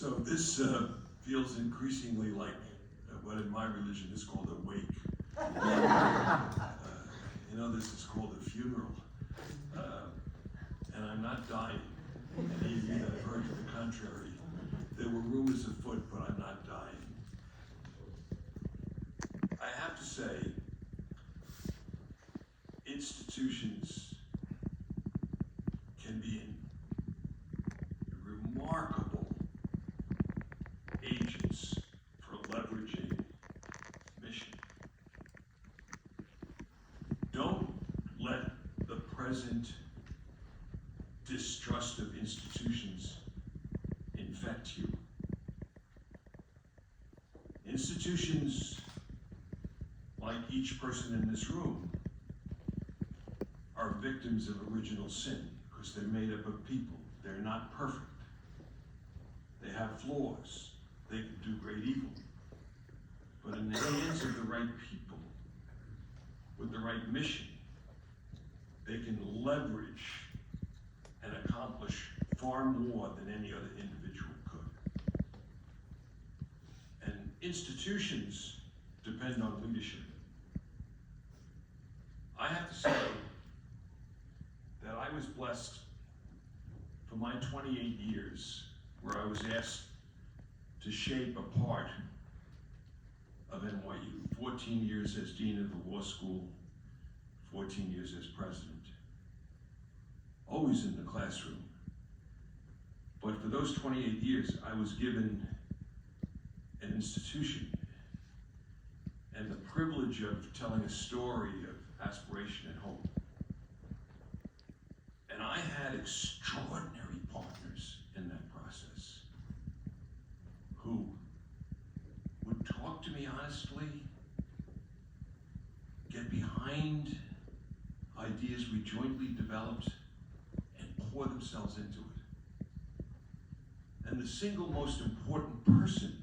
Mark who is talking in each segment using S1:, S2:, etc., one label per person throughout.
S1: So this feels increasingly like what in my religion is called a wake. In others it's called a funeral. And I'm not dying. Any of you that have heard to the contrary, there were rumors afoot, but I'm not dying. I have to say, institutions can be remarkable agents for leveraging mission. Don't let the present distrust of institutions infect you. Institutions, like each person in this room, are victims of original sin because they're made up of people. They're not perfect. They have flaws. They can do great evil. But in the hands of the right people, with the right mission, they can leverage and accomplish far more than any other individual could. And institutions depend on leadership. I have to say that I was blessed for my 28 years where I was asked to shape a part of NYU. 14 years as dean of the law school, 14 years as president. Always in the classroom. But for those 28 years, I was given an institution and the privilege of telling a story of aspiration and hope. And I had extraordinary partners in that process who would talk to me honestly, get behind ideas we jointly developed, and pour themselves into it. And the single most important person,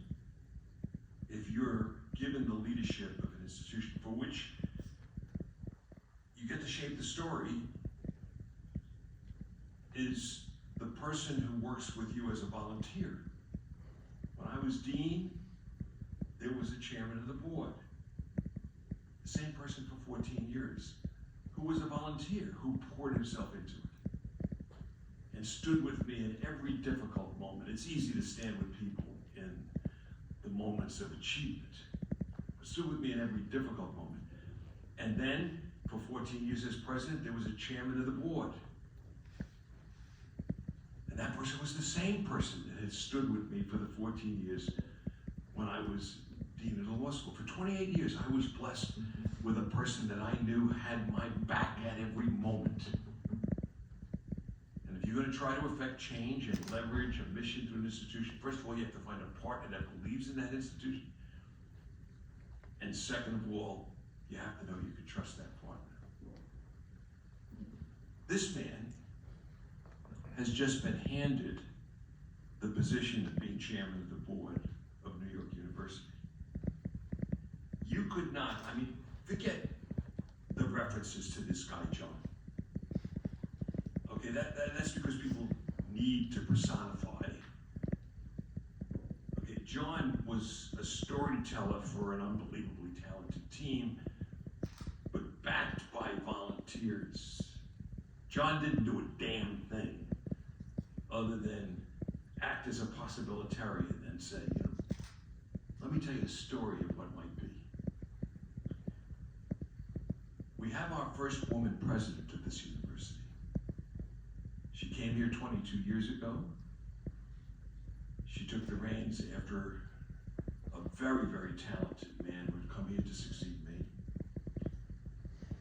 S1: if you're given the leadership of an institution for which you get to shape the story, is the person who works with you as a volunteer. When I was dean, there was a chairman of the board, the same person for 14 years, who was a volunteer, who poured himself into it and stood with me in every difficult moment. It's easy to stand with people in the moments of achievement, but stood with me in every difficult moment. And then, for 14 years as president, there was a chairman of the board. And that person was the same person that had stood with me for the 14 years when I was dean of the law school. For 28 years, I was blessed with a person that I knew had my back at every moment. And if you're going to try to affect change and leverage a mission to an institution, first of all, you have to find a partner that believes in that institution. And second of all, you have to know you can trust that partner. This man has just been handed the position of being chairman of the board of New York University. You could not, forget the references to this guy, John. Okay, that's because people need to personify. Okay, John was a storyteller for an unbelievably talented team, but backed by volunteers. John didn't do a damn thing other than act as a possibilitarian and say, let me tell you a story of what might be. We have our first woman president of this university. She came here 22 years ago. She took the reins after a very, very talented man who had come here to succeed me.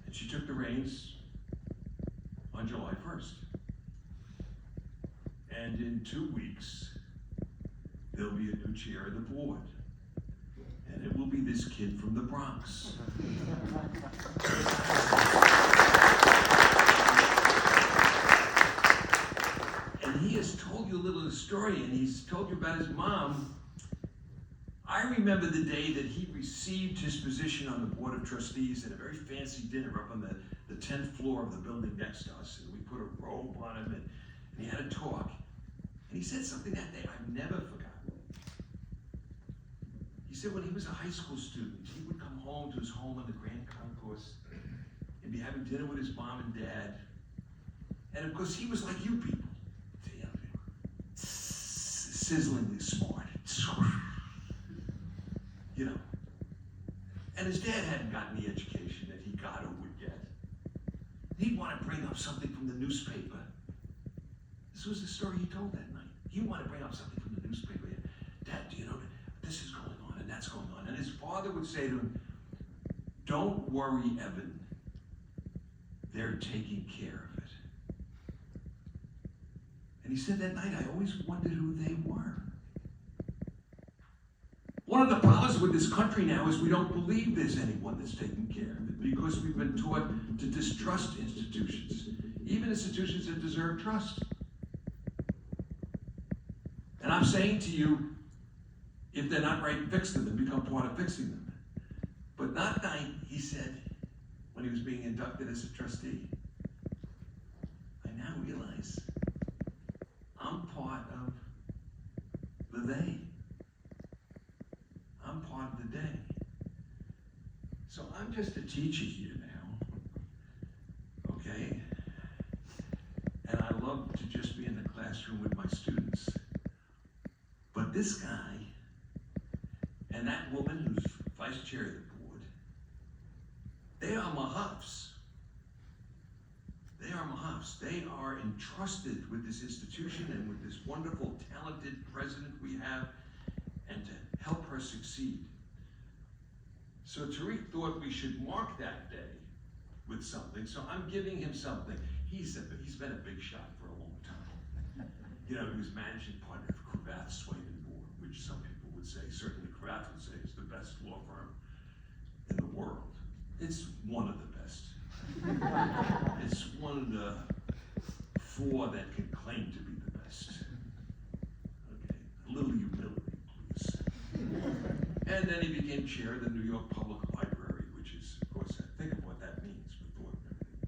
S1: And she took the reins on July 1st. And in 2 weeks, there'll be a new chair of the board. And it will be this kid from the Bronx. And he has told you a little story, and he's told you about his mom. I remember the day that he received his position on the Board of Trustees at a very fancy dinner up on the 10th floor of the building next to us. And we put a robe on him, and he had a talk. And he said something that day I've never forgotten. said when he was a high school student, he would come home to his home on the Grand Concourse and be having dinner with his mom and dad. And of course, he was like you people, you know, sizzlingly smart, you know. And his dad hadn't gotten the education that he got or would get. He'd want to bring up something from the newspaper. This was the story he told that night. He'd want to bring up something from the newspaper. Dad, do you know that this is going on and that's going on? And his father would say to him, don't worry, Evan. They're taking care of it. And he said that night, I always wondered who they were. One of the problems with this country now is we don't believe there's anyone that's taking care of it because we've been taught to distrust institutions, even institutions that deserve trust. And I'm saying to you, if they're not right, fix them and become part of fixing them. But that night, he said, when he was being inducted as a trustee, I now realize I'm part of the they. I'm part of the day. So I'm just a teacher here now, okay? And I love to just be in the classroom with my students. But this guy and that woman who's vice chair of the board, they are Mahafs. They are Mahafs. They are entrusted with this institution and with this wonderful, talented president we have, and to help her succeed. So Tariq thought we should mark that day with something, so I'm giving him something. He's been a big shot for a long time. You know, he was managing partner of Cravath, Swain & Moore, which some people would say, certainly Cravath would say, is the best law firm in the world. It's one of the best. It's one of the four that can claim to be the best. Okay, a little humility, please. And then he became chair of the New York Public Library, which is, of course, think of what that means with thought and everything.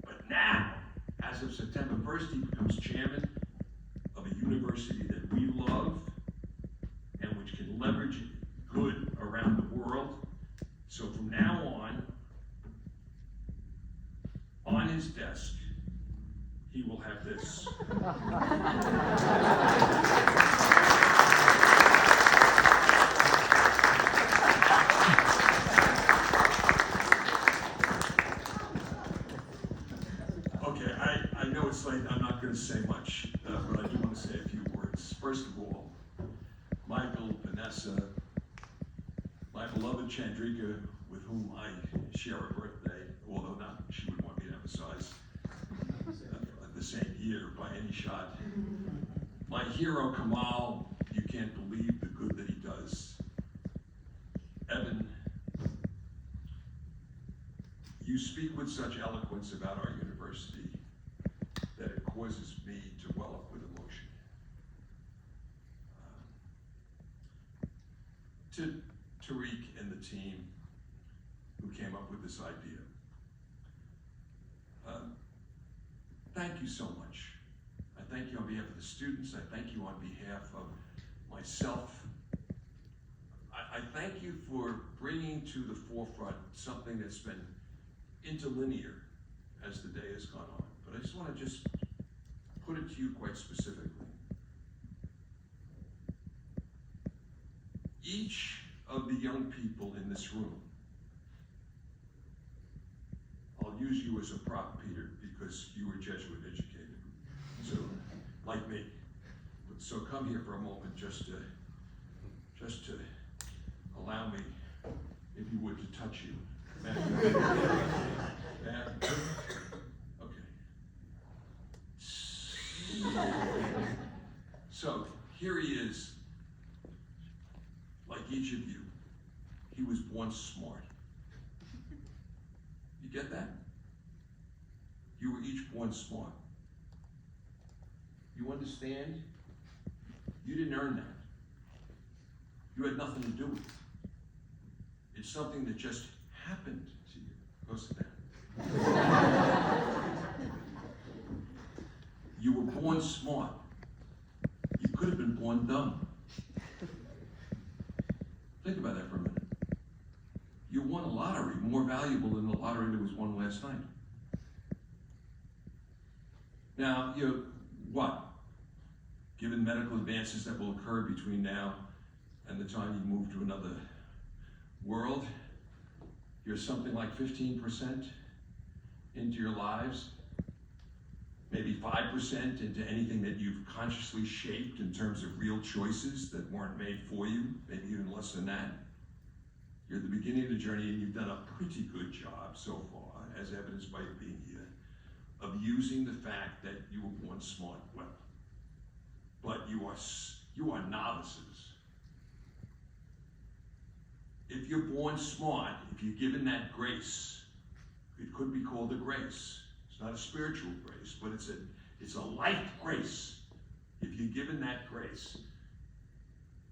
S1: But now, as of September 1st, he becomes chairman of a university that we love and which can leverage good around the world. So from now on his desk, he will have this. Okay, I know it's late, I'm not going to say much, but I do want to say a few words. First of all, Michael, Vanessa, my beloved Chandrika, with whom I share a birthday, although not she would want me to emphasize the same year by any shot. My hero, Kamal, you can't believe the good that he does. Evan, you speak with such eloquence about our university that it causes me to well up with emotion. To Tariq and the team who came up with this idea, thank you so much. I thank you on behalf of the students. I thank you on behalf of myself. I thank you for bringing to the forefront something that's been interlinear as the day has gone on. But I just want to put it to you quite specifically. Each of the young people in this room, I'll use you as a prop, Peter, because you were Jesuit educated, so like me. So come here for a moment, just to allow me, if you would, to touch you. Okay. So here he is. Like each of you, he was born smart. You get that? You were each born smart. You understand? You didn't earn that. You had nothing to do with it. It's something that just happened to you. Go sit down. You were born smart. You could have been born dumb. Think more valuable than the lottery that was won last night. Now, what? Given medical advances that will occur between now and the time you move to another world, you're something like 15% into your lives, maybe 5% into anything that you've consciously shaped in terms of real choices that weren't made for you, maybe even less than that. You're at the beginning of the journey, and you've done a pretty good job so far, as evidenced by you being here, of using the fact that you were born smart well. But you are novices. If you're born smart, if you're given that grace, it could be called a grace. It's not a spiritual grace, but it's a life grace. If you're given that grace,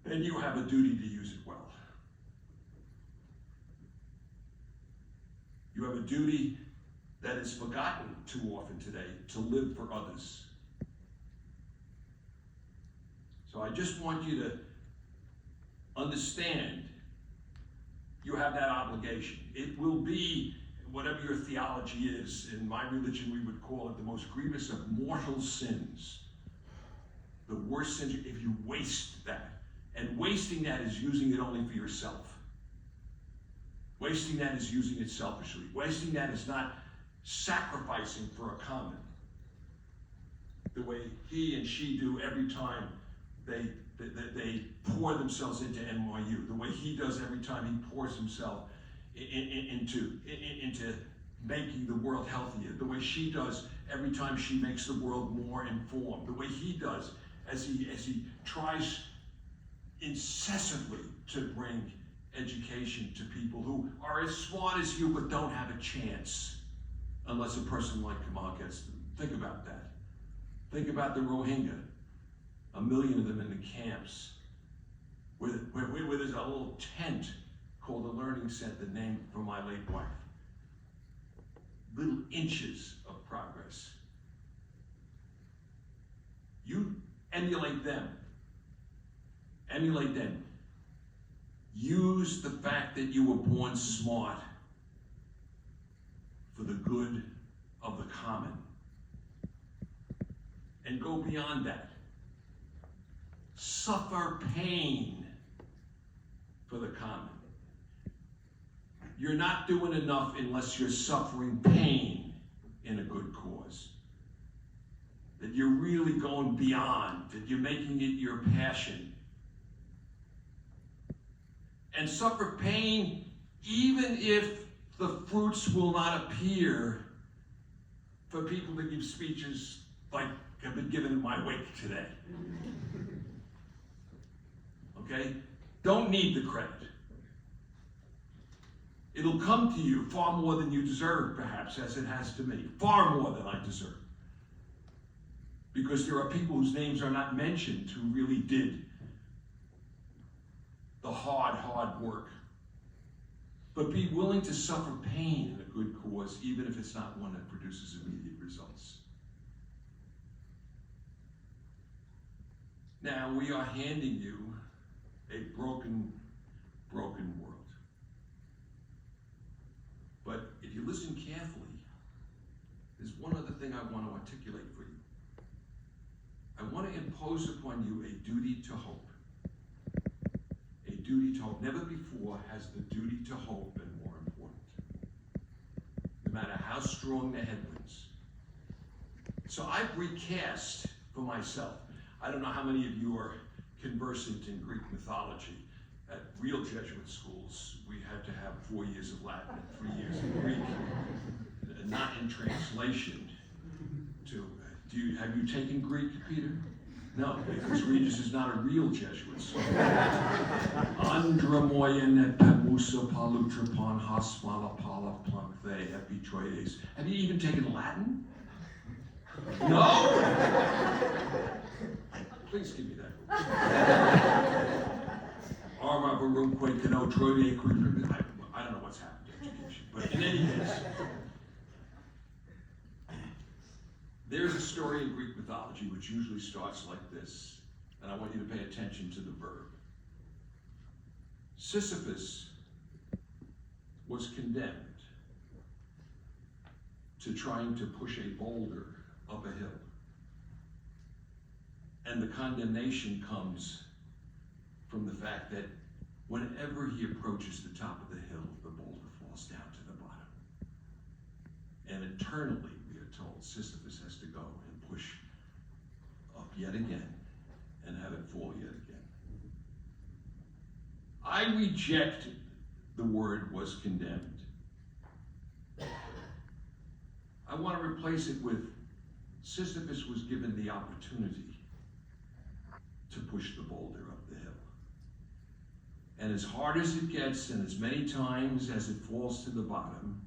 S1: then you have a duty to use it well. You have a duty that is forgotten too often today, to live for others. So I just want you to understand you have that obligation. It will be, whatever your theology is, in my religion we would call it the most grievous of mortal sins. The worst sins, if you waste that. And wasting that is using it only for yourself. Wasting that is using it selfishly. Wasting that is not sacrificing for a common. The way he and she do every time they pour themselves into NYU. The way he does every time he pours himself into making the world healthier. The way she does every time she makes the world more informed. The way he does as he tries incessantly to bring education to people who are as smart as you but don't have a chance unless a person like Kamal gets them. Think about that. Think about the Rohingya. 1 million of them in the camps where there's a little tent called the Learning Center named for my late wife. Little inches of progress. You emulate them. Emulate them. Use the fact that you were born smart for the good of the common. And go beyond that. Suffer pain for the common. You're not doing enough unless you're suffering pain in a good cause. That you're really going beyond, that you're making it your passion. And suffer pain even if the fruits will not appear for people that give speeches like have been given at my wake today. Okay? Don't need the credit. It'll come to you far more than you deserve, perhaps, as it has to me. Far more than I deserve. Because there are people whose names are not mentioned who really did the hard work. But be willing to suffer pain in a good cause, even if it's not one that produces immediate results. Now, we are handing you a broken world. But if you listen carefully, there's one other thing I want to articulate for you. I want to impose upon you a duty to hope. A duty to hope. Never before has the duty to hope been more important. No matter how strong the headwinds. So I've recast for myself. I don't know how many of you are conversant in Greek mythology. At real Jesuit schools, we had to have 4 years of Latin and 3 years of Greek, not in translation. Have you taken Greek, Peter? No, because Regis is not a real Jesuit school. Andramoyen epimusa palutropon hasmala pala planthe epitroides. Have you even taken Latin? No? Please give me that. Arma varumque cano troide quid. I don't know what's happened to education, but in any case, there's a story in Greek mythology which usually starts like this, and I want you to pay attention to the verb. Sisyphus was condemned to trying to push a boulder up a hill. And the condemnation comes from the fact that whenever he approaches the top of the hill, the boulder falls down to the bottom. And eternally, we are told, Sisyphus has to go and push up yet again and have it fall yet again. I reject the word was condemned. I want to replace it with Sisyphus was given the opportunity to push the boulder up the hill. And as hard as it gets, and as many times as it falls to the bottom,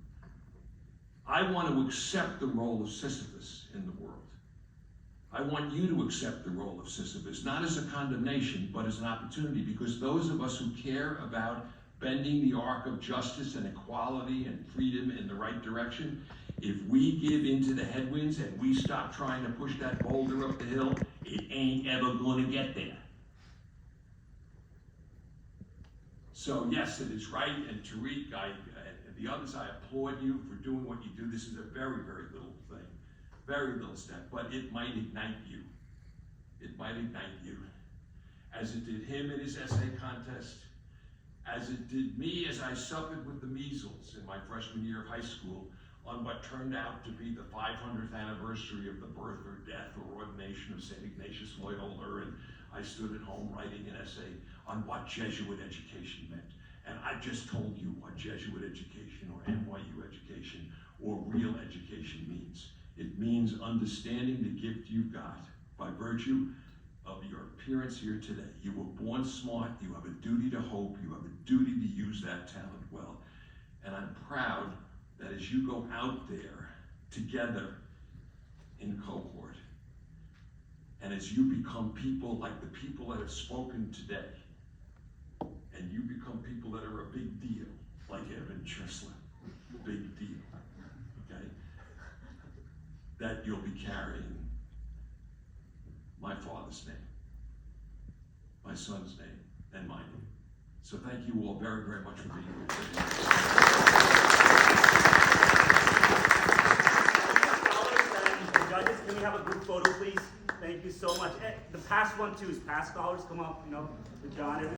S1: I want to accept the role of Sisyphus in the world. I want you to accept the role of Sisyphus, not as a condemnation, but as an opportunity, because those of us who care about bending the arc of justice and equality and freedom in the right direction, if we give into the headwinds and we stop trying to push that boulder up the hill, it ain't ever going to get there. So yes, it is right, and Tariq, and the others, I applaud you for doing what you do. This is a very, very little thing, very little step, but it might ignite you. It might ignite you, as it did him in his essay contest, as it did me as I suffered with the measles in my freshman year of high school on what turned out to be the 500th anniversary of the birth or death or ordination of St. Ignatius Loyola, and I stood at home writing an essay on what Jesuit education meant. And I just told you what Jesuit education or NYU education or real education means. It means understanding the gift you've got by virtue of your appearance here today. You were born smart, you have a duty to hope, you have a duty to use that talent well. And I'm proud that as you go out there together in cohort, and as you become people like the people that have spoken today, and you become people that are a big deal, like Evan Chesler, big deal, okay? That you'll be carrying my father's name, my son's name, and my name. So thank you all very, very much for being here today.
S2: Judges, can we have a group photo, please? Thank you so much. The past one too is past scholars. Come up, with John.